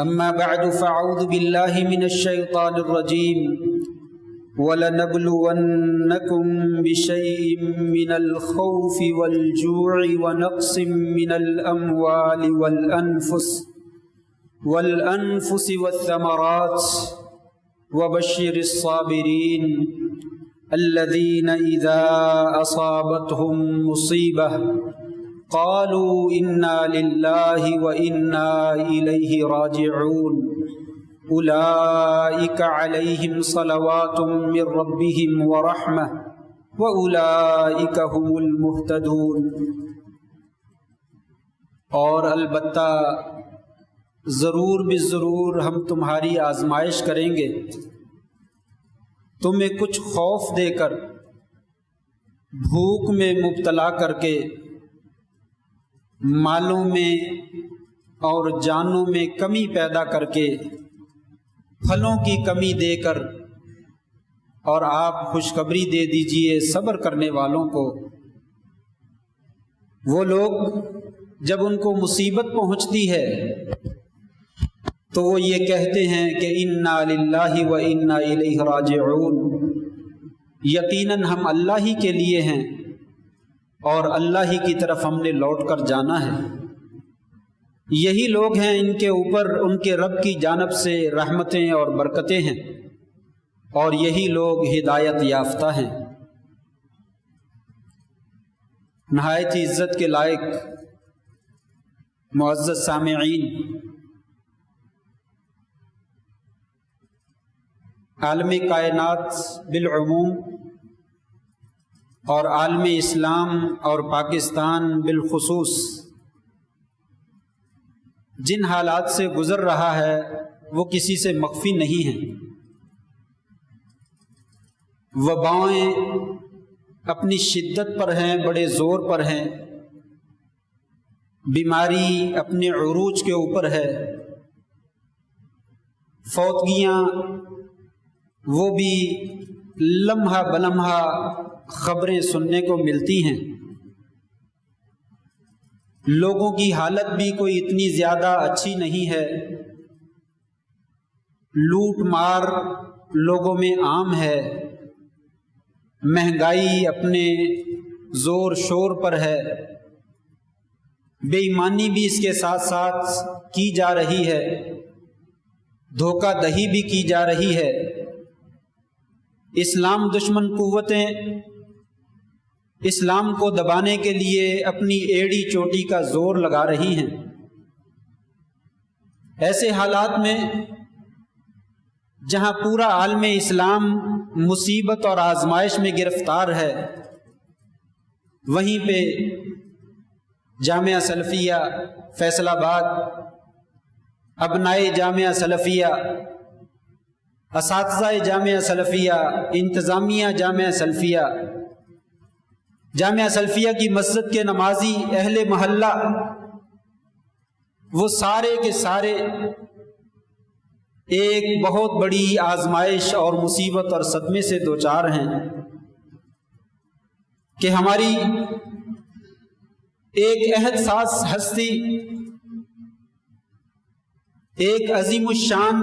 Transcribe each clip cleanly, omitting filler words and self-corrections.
أما بعد فأعوذ بالله من الشيطان الرجيم وَلَنَبْلُوَنَّكُمْ بِشَيْءٍ مِّنَ الْخَوْفِ وَالْجُوعِ وَنَقْصٍ مِّنَ الْأَمْوَالِ وَالْأَنفُسِ وَالثَّمَرَاتِ وَبَشِّرِ الصَّابِرِينَ الَّذِينَ إِذَا أَصَابَتْهُم مُّصِيبَةٌ قَالُوا إِنَّا لِلَّهِ وَإِنَّا إِلَيْهِ رَاجِعُونَ اولئک علیہم صلوات من ربہم ورحمہ واولئک هم المہتدون۔ اور البتہ ضرور بالضرور ہم تمہاری آزمائش کریں گے، تمہیں کچھ خوف دے کر، بھوک میں مبتلا کر کے، مالوں میں اور جانوں میں کمی پیدا کر کے، پھلوں کی کمی دے کر، اور آپ خوشخبری دے دیجئے صبر کرنے والوں کو۔ وہ لوگ جب ان کو مصیبت پہنچتی ہے تو وہ یہ کہتے ہیں کہ انا للہ و انا الیہ راجعون، یقیناً ہم اللہ ہی کے لیے ہیں اور اللہ ہی کی طرف ہم نے لوٹ کر جانا ہے۔ یہی لوگ ہیں ان کے اوپر ان کے رب کی جانب سے رحمتیں اور برکتیں ہیں، اور یہی لوگ ہدایت یافتہ ہیں۔ نہایت ہی عزت کے لائق معزز سامعین، عالم کائنات بالعموم اور عالم اسلام اور پاکستان بالخصوص جن حالات سے گزر رہا ہے وہ کسی سے مخفی نہیں ہیں۔ وبائیں اپنی شدت پر ہیں، بڑے زور پر ہیں، بیماری اپنے عروج کے اوپر ہے، فوتگیاں وہ بھی لمحہ بلمحہ خبریں سننے کو ملتی ہیں۔ لوگوں کی حالت بھی کوئی اتنی زیادہ اچھی نہیں ہے، لوٹ مار لوگوں میں عام ہے، مہنگائی اپنے زور شور پر ہے، بے ایمانی بھی اس کے ساتھ ساتھ کی جا رہی ہے، دھوکہ دہی بھی کی جا رہی ہے۔ اسلام دشمن قوتیں اسلام کو دبانے کے لیے اپنی ایڑی چوٹی کا زور لگا رہی ہیں۔ ایسے حالات میں جہاں پورا عالم اسلام مصیبت اور آزمائش میں گرفتار ہے، وہیں پہ جامعہ سلفیہ فیصل آباد، ابنائے جامعہ سلفیہ، اساتذہ جامعہ سلفیہ، انتظامیہ جامعہ سلفیہ، جامعہ سلفیہ کی مسجد کے نمازی، اہل محلہ، وہ سارے کے سارے ایک بہت بڑی آزمائش اور مصیبت اور صدمے سے دوچار ہیں کہ ہماری ایک عہد ساز ہستی، ایک عظیم الشان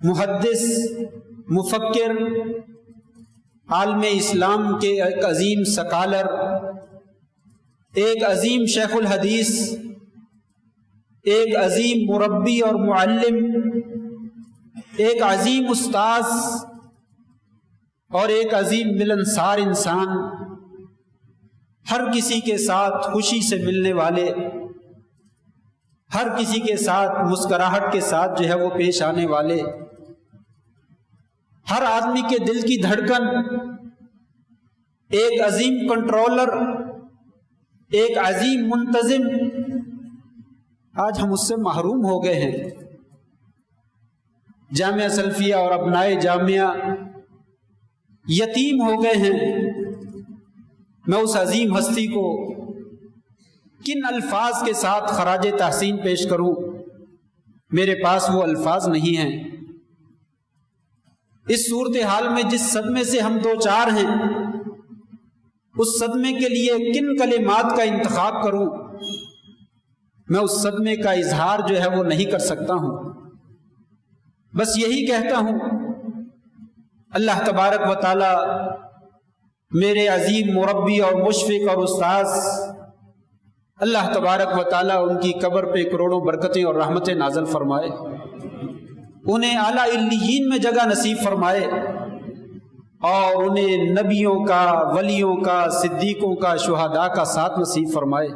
محدث، مفکر، عالم اسلام کے ایک عظیم سکالر، ایک عظیم شیخ الحدیث، ایک عظیم مربی اور معلم، ایک عظیم استاذ اور ایک عظیم ملنسار انسان، ہر کسی کے ساتھ خوشی سے ملنے والے، ہر کسی کے ساتھ مسکراہٹ کے ساتھ جو ہے وہ پیش آنے والے، ہر آدمی کے دل کی دھڑکن، ایک عظیم کنٹرولر، ایک عظیم منتظم، آج ہم اس سے محروم ہو گئے ہیں۔ جامعہ سلفیہ اور ابنائے جامعہ یتیم ہو گئے ہیں۔ میں اس عظیم ہستی کو کن الفاظ کے ساتھ خراج تحسین پیش کروں؟ میرے پاس وہ الفاظ نہیں ہیں۔ اس صورتحال میں جس صدمے سے ہم دوچار ہیں، اس صدمے کے لیے کن کلمات کا انتخاب کروں؟ میں اس صدمے کا اظہار جو ہے وہ نہیں کر سکتا ہوں، بس یہی کہتا ہوں اللہ تبارک و تعالی میرے عظیم مربی اور مشفق اور استاذ، اللہ تبارک و تعالی ان کی قبر پہ کروڑوں برکتیں اور رحمتیں نازل فرمائے، انہیں اعلیٰ علیین میں جگہ نصیب فرمائے، اور انہیں نبیوں کا، ولیوں کا، صدیقوں کا، شہداء کا ساتھ نصیب فرمائے۔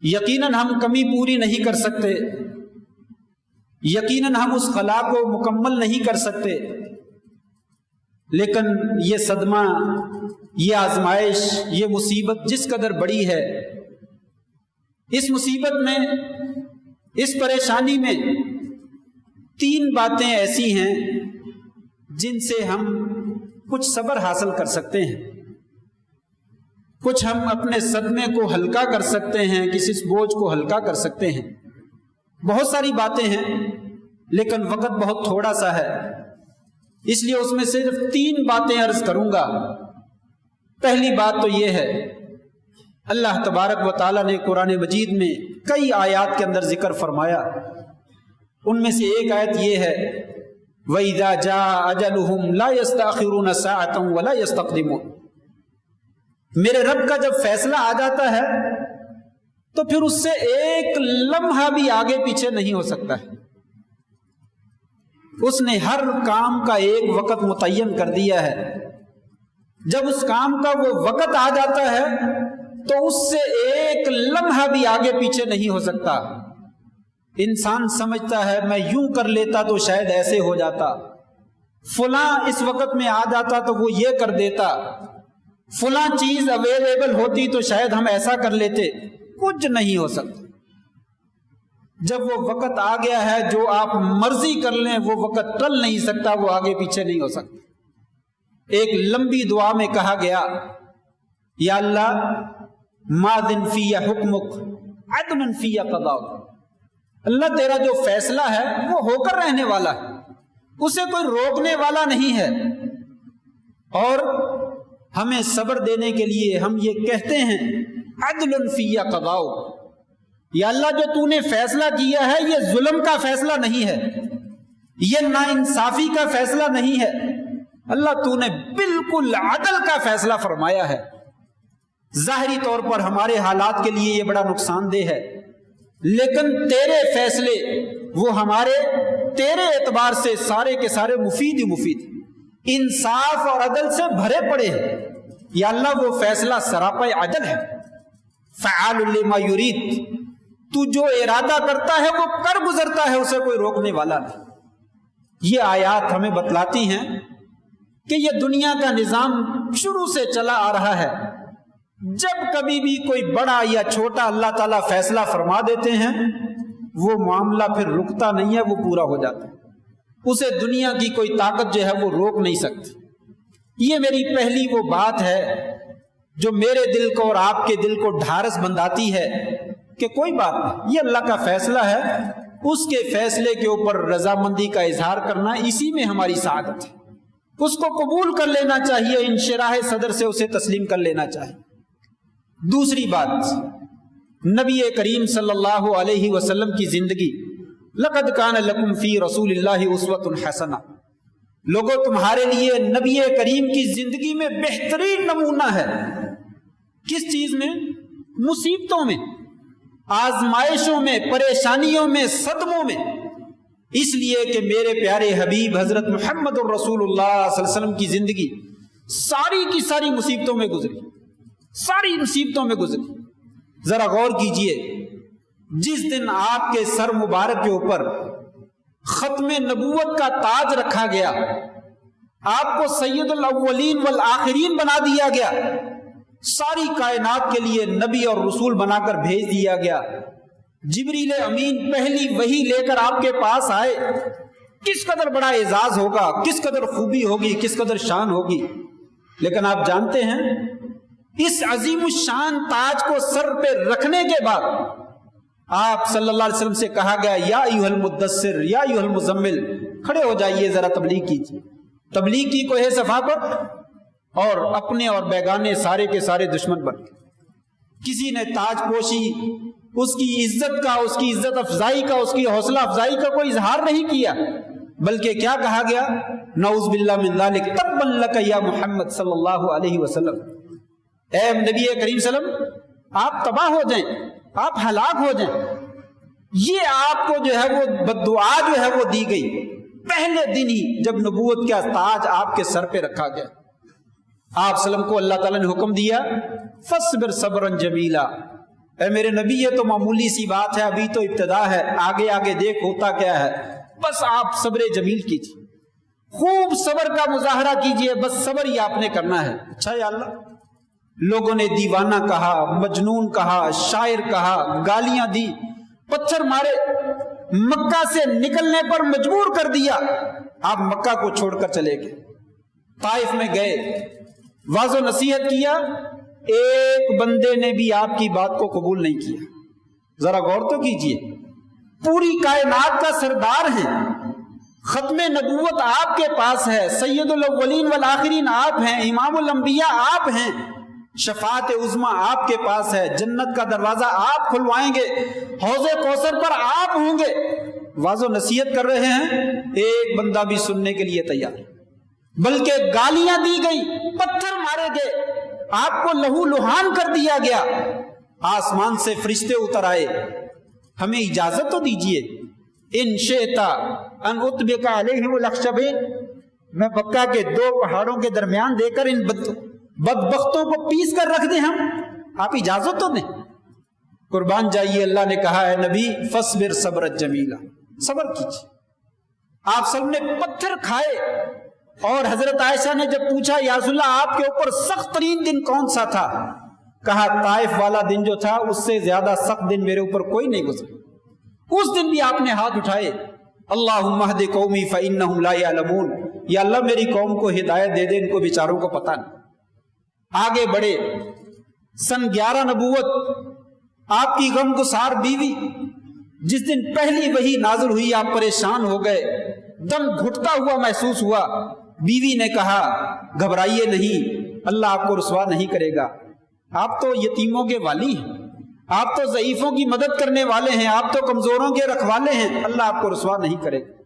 یقیناً ہم کمی پوری نہیں کر سکتے، یقیناً ہم اس خلا کو مکمل نہیں کر سکتے، لیکن یہ صدمہ، یہ آزمائش، یہ مصیبت جس قدر بڑی ہے، اس مصیبت میں، اس پریشانی میں 3 باتیں ایسی ہیں جن سے ہم کچھ صبر حاصل کر سکتے ہیں، کچھ ہم اپنے صدمے کو ہلکا کر سکتے ہیں، کسی بوجھ کو ہلکا کر سکتے ہیں۔ بہت ساری باتیں ہیں لیکن وقت بہت تھوڑا سا ہے، اس لیے اس میں صرف 3 باتیں عرض کروں گا۔ پہلی بات تو یہ ہے، اللہ تبارک و تعالیٰ نے قرآن مجید میں کئی آیات کے اندر ذکر فرمایا، ان میں سے ایک آیت یہ ہے وَإِذَا جَاءَ أَجَلُهُمْ لَا يَسْتَأْخِرُونَ سَاعَةً وَلَا يَسْتَقْدِمُونَ، میرے رب کا جب فیصلہ آ جاتا ہے تو پھر اس سے ایک لمحہ بھی آگے پیچھے نہیں ہو سکتا ہے۔ اس نے ہر کام کا ایک وقت متعین کر دیا ہے، جب اس کام کا وہ وقت آ جاتا ہے تو اس سے ایک لمحہ بھی آگے پیچھے نہیں ہو سکتا۔ انسان سمجھتا ہے میں یوں کر لیتا تو شاید ایسے ہو جاتا، فلاں اس وقت میں آ جاتا تو وہ یہ کر دیتا، فلاں چیز اویلیبل ہوتی تو شاید ہم ایسا کر لیتے۔ کچھ نہیں ہو سکتا۔ جب وہ وقت آ گیا ہے، جو آپ مرضی کر لیں وہ وقت ٹل نہیں سکتا، وہ آگے پیچھے نہیں ہو سکتا۔ ایک لمبی دعا میں کہا گیا یا اللہ ماذن فی حکمک عدل فی قضاؤک، اللہ تیرا جو فیصلہ ہے وہ ہو کر رہنے والا ہے، اسے کوئی روکنے والا نہیں ہے۔ اور ہمیں صبر دینے کے لیے ہم یہ کہتے ہیں عدل فی قضاؤک، یا اللہ جو تو نے فیصلہ کیا ہے یہ ظلم کا فیصلہ نہیں ہے، یہ ناانصافی کا فیصلہ نہیں ہے، اللہ تو نے بالکل عدل کا فیصلہ فرمایا ہے۔ ظاہری طور پر ہمارے حالات کے لیے یہ بڑا نقصان دہ ہے، لیکن تیرے فیصلے وہ ہمارے تیرے اعتبار سے سارے کے سارے مفید ہی مفید، انصاف اور عدل سے بھرے پڑے ہیں۔ یا اللہ وہ فیصلہ سراپا عدل ہے، فعال لما یرید، تو جو ارادہ کرتا ہے وہ کر گزرتا ہے، اسے کوئی روکنے والا نہیں۔ یہ آیات ہمیں بتلاتی ہیں کہ یہ دنیا کا نظام شروع سے چلا آ رہا ہے، جب کبھی بھی کوئی بڑا یا چھوٹا اللہ تعالیٰ فیصلہ فرما دیتے ہیں وہ معاملہ پھر رکتا نہیں ہے، وہ پورا ہو جاتا ہے، اسے دنیا کی کوئی طاقت جو ہے وہ روک نہیں سکتی۔ یہ میری پہلی وہ بات ہے جو میرے دل کو اور آپ کے دل کو ڈھارس بندھاتی ہے کہ کوئی بات نہیں، یہ اللہ کا فیصلہ ہے، اس کے فیصلے کے اوپر رضامندی کا اظہار کرنا اسی میں ہماری سعادت ہے، اس کو قبول کر لینا چاہیے، انشراح صدر سے اسے تسلیم کر لینا چاہیے۔ دوسری بات، نبی کریم صلی اللہ علیہ وسلم کی زندگی، لقد کان لکم فی رسول اللہ اسوۃ حسنہ، لوگوں تمہارے لیے نبی کریم کی زندگی میں بہترین نمونہ ہے۔ کس چیز میں؟ مصیبتوں میں، آزمائشوں میں، پریشانیوں میں، صدموں میں۔ اس لیے کہ میرے پیارے حبیب حضرت محمد الرسول اللہ صلی اللہ علیہ وسلم کی زندگی ساری کی ساری مصیبتوں میں گزری، ساری مصیبتوں میں گزری۔ ذرا غور کیجئے، جس دن آپ کے سر مبارک کے اوپر ختم نبوت کا تاج رکھا گیا، آپ کو سید الاولین والآخرین بنا دیا گیا، ساری کائنات کے لیے نبی اور رسول بنا کر بھیج دیا گیا، جبریل امین پہلی وحی لے کر آپ کے پاس آئے، کس قدر بڑا اعزاز ہوگا، کس قدر خوبی ہوگی، کس قدر شان ہوگی۔ لیکن آپ جانتے ہیں اس عظیم الشان تاج کو سر پہ رکھنے کے بعد آپ صلی اللہ علیہ وسلم سے کہا گیا یا ایھا المدثر یا ایھا المزمل، کھڑے ہو جائیے، ذرا تبلیغ کیجیے۔ تبلیغ کی کوہ صفا پر، اور اپنے اور بیگانے سارے کے سارے دشمن بن گئے۔ کسی نے تاج پوشی اس کی عزت کا، اس کی عزت افزائی کا، اس کی حوصلہ افزائی کا کوئی اظہار نہیں کیا، بلکہ کیا کہا گیا؟ نعوذ باللہ من ذالک تبا لک یا محمد صلی اللہ علیہ وسلم، اے نبی کریم صلی اللہ علیہ وسلم آپ تباہ ہو جائیں، آپ ہلاک ہو جائیں۔ یہ آپ کو جو ہے وہ بددعا جو ہے وہ دی گئی پہلے دن ہی جب نبوت کا تاج آپ کے سر پہ رکھا گیا۔ آپ صلی اللہ علیہ وسلم کو اللہ تعالیٰ نے حکم دیا فاصبر صبرا جمیلا، اے میرے نبی یہ تو معمولی سی بات ہے، ابھی تو ابتدا ہے، آگے آگے دیکھ ہوتا کیا ہے، بس آپ صبر جمیل کیجیے، خوب صبر کا مظاہرہ کیجیے، بس صبر ہی آپ نے کرنا ہے۔ اچھا یا اللہ، لوگوں نے دیوانہ کہا، مجنون کہا، شاعر کہا، گالیاں دی، پتھر مارے، مکہ سے نکلنے پر مجبور کر دیا۔ آپ مکہ کو چھوڑ کر چلے گئے، طائف میں گئے، واعظ و نصیحت کیا، ایک بندے نے بھی آپ کی بات کو قبول نہیں کیا۔ ذرا غور تو کیجئے، پوری کائنات کا سردار ہیں، ختم نبوت آپ کے پاس ہے، سید الاولین والآخرین آپ ہیں، امام الانبیاء آپ ہیں، شفاعت عظمیٰ آپ کے پاس ہے، جنت کا دروازہ آپ کھلوائیں گے، حوض کوثر پر آپ ہوں گے، واعظ و نصیحت کر رہے ہیں، ایک بندہ بھی سننے کے لیے تیار، بلکہ گالیاں دی گئی، پتھر مارے گئے، آپ کو لہو لہان کر دیا گیا۔ آسمان سے فرشتے اتر آئے، ہمیں اجازت تو دیجئے، ان شئتا ان اتبک علیہم الاخشبین، میں مکہ کے دو پہاڑوں کے درمیان دے کر ان بدبختوں کو پیس کر رکھ دیں، ہم آپ اجازت تو دیں۔ قربان جائیے، اللہ نے کہا ہے نبی فاصبر صبرا جمیلا، صبر کیجیے۔ آپ سب نے پتھر کھائے، اور حضرت عائشہ نے جب پوچھا یا رسول اللہ آپ کے اوپر سخت ترین دن کون سا تھا، کہا طائف والا دن جو تھا اس سے زیادہ سخت دن میرے اوپر کوئی نہیں گزرا۔ اس دن بھی آپ نے ہاتھ اٹھائے، اللہم اہد قومی فانہم لا یعلمون، یا اللہ میری قوم کو ہدایت دے دے، ان کو بیچاروں کو پتہ نہیں۔ آگے بڑھے، سن 11 نبوت، آپ کی غم گسار بیوی، جس دن پہلی وحی نازل ہوئی آپ پریشان ہو گئے، دم گھٹتا ہوا محسوس ہوا، بیوی نے کہا گھبرائیے نہیں، اللہ آپ کو رسوا نہیں کرے گا، آپ تو یتیموں کے والی ہیں، آپ تو ضعیفوں کی مدد کرنے والے ہیں، آپ تو کمزوروں کے رکھوالے ہیں، اللہ آپ کو رسوا نہیں کرے گا۔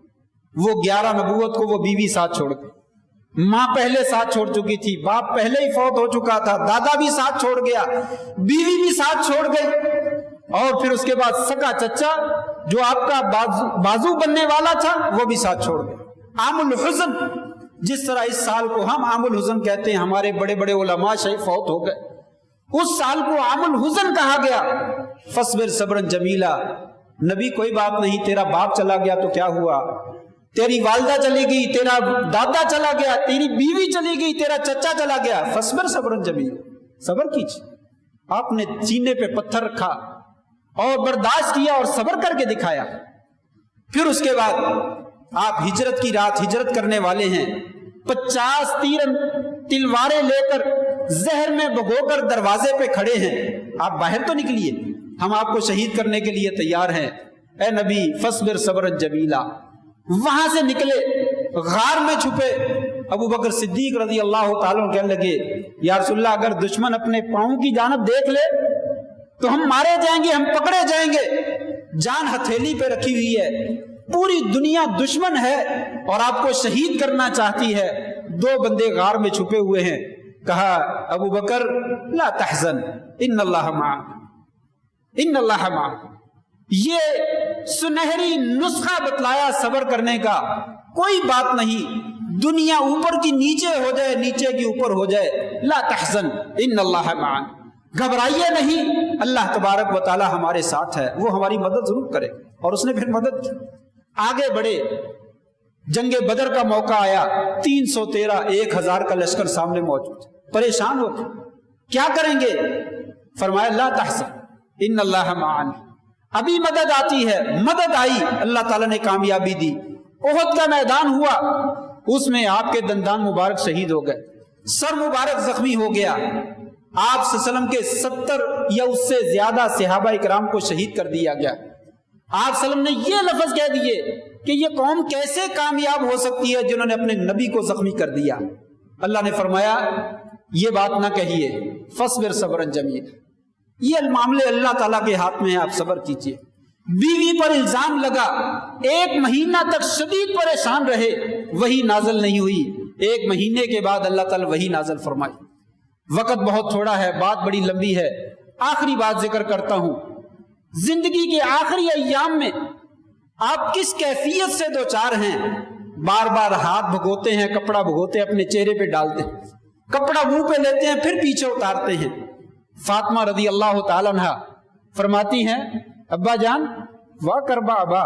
وہ 11 نبوت کو وہ بیوی ساتھ چھوڑ گئی، ماں پہلے ساتھ چھوڑ چکی تھی، باپ پہلے ہی فوت ہو چکا تھا، دادا بھی ساتھ چھوڑ گیا، بیوی بھی ساتھ چھوڑ گئی، اور پھر اس کے بعد سکا چچا جو آپ کا بازو بننے والا تھا وہ بھی ساتھ چھوڑ گیا۔ عام الحزن، جس طرح اس سال کو ہم عام الحزن کہتے ہیں، ہمارے بڑے بڑے علماء شہید فوت ہو گئے، اس سال کو عام الحزن کہا گیا۔ فاصبر صبرا جمیلا، نبی کوئی بات نہیں، تیرا باپ چلا گیا تو کیا ہوا، تیری والدہ چلی گئی، تیرا دادا چلا گیا، تیری بیوی چلی گئی، تیرا چچا چلا گیا، فاصبر صبرا جمیلا، صبر کیجیے۔ آپ نے سینے پہ پتھر رکھا اور برداشت کیا اور صبر کر کے دکھایا۔ پھر اس کے بعد آپ ہجرت کی رات ہجرت کرنے والے ہیں، 50 تیر تلواریں لے کر زہر میں بھگو کر دروازے پہ کھڑے ہیں، آپ باہر تو نکلیے، ہم آپ کو شہید کرنے کے لیے تیار ہیں، اے نبی فاصبر صبرا جمیلا۔ وہاں سے نکلے، غار میں چھپے، ابو بکر صدیق رضی اللہ تعالیٰ کہنے لگے یا رسول اللہ اگر دشمن اپنے پاؤں کی جانب دیکھ لے تو ہم مارے جائیں گے، ہم پکڑے جائیں گے، جان ہتھیلی پہ رکھی ہوئی ہے، پوری دنیا دشمن ہے اور آپ کو شہید کرنا چاہتی ہے، 2 بندے غار میں چھپے ہوئے ہیں۔ کہا ابو بکر لا تحزن ان اللہ معنا، ان اللہ معنا، یہ سنہری نسخہ بتلایا صبر کرنے کا، کوئی بات نہیں، دنیا اوپر کی نیچے ہو جائے، نیچے کی اوپر ہو جائے، لا تحزن ان اللہ معنا، گھبرائیے نہیں، اللہ تبارک و تعالی ہمارے ساتھ ہے، وہ ہماری مدد ضرور کرے، اور اس نے پھر مدد کی۔ آگے بڑھے، جنگ بدر کا موقع آیا، 313 1000 کا لشکر سامنے موجود، پریشان ہو گئے، کیا کریں گے؟ فرمایا لا تحزن ان اللہ معنا، ابھی مدد آتی ہے، مدد آئی، اللہ تعالیٰ نے کامیابی دی، احد کا میدان ہوا، اس میں آپ کے دندان مبارک شہید ہو گئے، سر مبارک زخمی ہو گیا، آپ صلی اللہ علیہ وسلم کے 70 یا اس سے زیادہ صحابہ اکرام کو شہید کر دیا گیا۔ آپ صلی اللہ علیہ وسلم نے یہ لفظ کہہ دیے کہ یہ قوم کیسے کامیاب ہو سکتی ہے جنہوں نے اپنے نبی کو زخمی کر دیا۔ اللہ نے فرمایا یہ بات نہ کہیے، فاصبر صبرا جمیلا، یہ معاملے اللہ تعالیٰ کے ہاتھ میں ہے، آپ صبر کیجئے۔ بیوی پر الزام لگا، 1 مہینہ تک شدید پریشان رہے، وہی نازل نہیں ہوئی، 1 مہینے کے بعد اللہ تعالیٰ وہی نازل فرمائی۔ وقت بہت تھوڑا ہے، بات بڑی لمبی ہے، آخری بات ذکر کرتا ہوں۔ زندگی کے آخری ایام میں آپ کس کیفیت سے دوچار ہیں؟ بار بار ہاتھ بھگوتے ہیں، کپڑا بھگوتے ہیں، اپنے چہرے پہ ڈالتے ہیں، کپڑا منہ پہ لیتے ہیں، پھر پیچھے اتارتے ہیں۔ فاطمہ رضی اللہ تعالیٰ عنہ فرماتی ہیں، ابا جان واہ کربا ابا،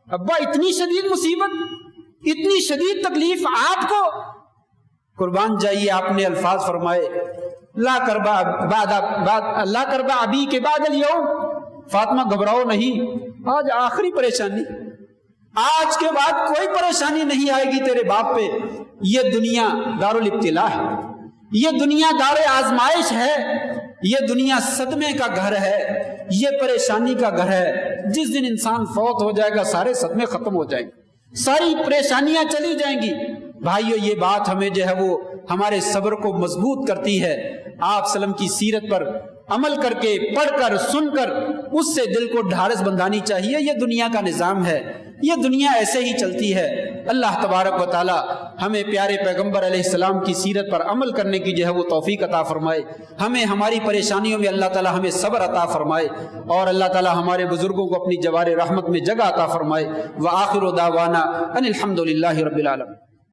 ابا اتنی شدید مصیبت، اتنی شدید تکلیف آپ کو؟ قربان جائیے، آپ نے الفاظ فرمائے، لا کربا لا کربا ابی کے بعد الیوم، فاطمہ گھبراؤ نہیں، آج آخری پریشانی، آج کے بعد کوئی پریشانی نہیں آئے گی تیرے باپ پہ۔ یہ دنیا دارالابتلاء ہے، یہ دنیا دار آزمائش ہے، یہ دنیا صدمے کا گھر ہے، یہ پریشانی کا گھر ہے۔ جس دن انسان فوت ہو جائے گا سارے صدمے ختم ہو جائیں گے، ساری پریشانیاں چلی جائیں گی۔ بھائیو، یہ بات ہمیں جو ہے وہ ہمارے صبر کو مضبوط کرتی ہے۔ آپ صلی اللہ علیہ وسلم کی سیرت پر عمل کر کے، پڑھ کر، سن کر اس سے دل کو ڈھارس بندھانی چاہیے۔ یہ دنیا کا نظام ہے، یہ دنیا ایسے ہی چلتی ہے۔ اللہ تبارک و تعالی ہمیں پیارے پیغمبر علیہ السلام کی سیرت پر عمل کرنے کی جو ہے وہ توفیق عطا فرمائے، ہمیں ہماری پریشانیوں میں اللہ تعالی ہمیں صبر عطا فرمائے، اور اللہ تعالی ہمارے بزرگوں کو اپنی جوار رحمت میں جگہ عطا فرمائے۔ وآخر دعوانا ان الحمد للہ رب العالمین۔